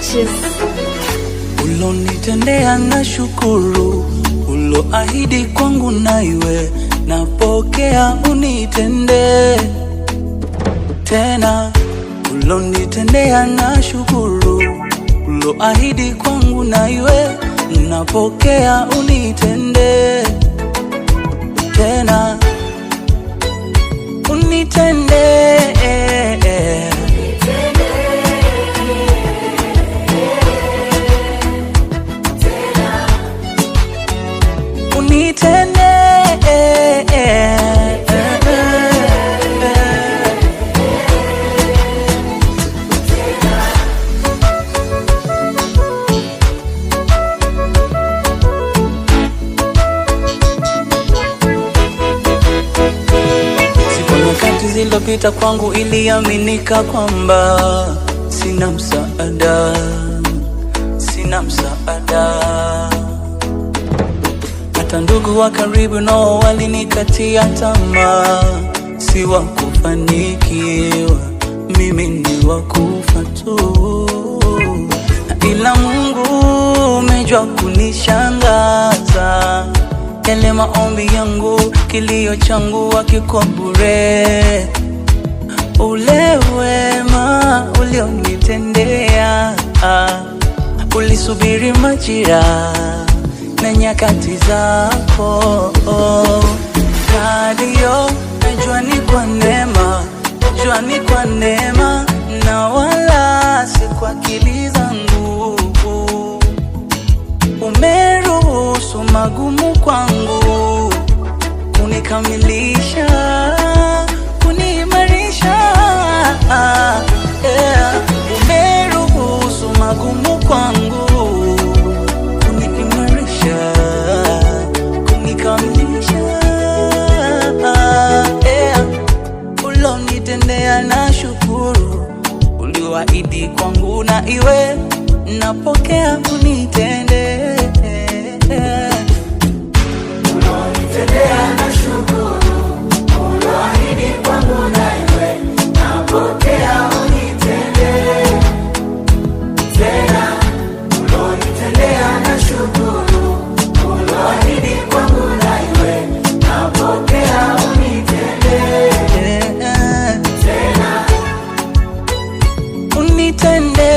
purchase. Ulonitendea na shukuru, uloahidi kwangu na iwe, napokea unitende tena. Ulonitendea na shukuru, uloahidi kwangu na iwe, napokea unitende tena. Unitende zilopita kwangu iliaminika kwamba sina msaada, hata ndugu wa karibu nao walinikatia tamaa, si wa kufanikiwa, mimi ni wa kufa tu. Ila Mungu umejua kunishangaza, yale maombi yangu, kilio changu hakikuwa bure. Ule wema ulionitendea, ulisubiri majira na nyakati zako. Ndio najua ni kwa neema, najua ni kwa neema, na wala si kwa akili zangu. Umeruhusu magumu kwangu kunikamilisha, kuniimarisha, Umeruhusu magumu kwangu kuniimarisha, kunikamilisha, Ulonitendea na shukuru, ulioahidi kwangu na iwe, napokea unitende. Ulonitendea na shukuru, uloahidi kwangu na iwe, napokea unitende tena. Ulonitendea na shukuru, uloahidi kwangu na iwe, napokea unitende tena. Unitende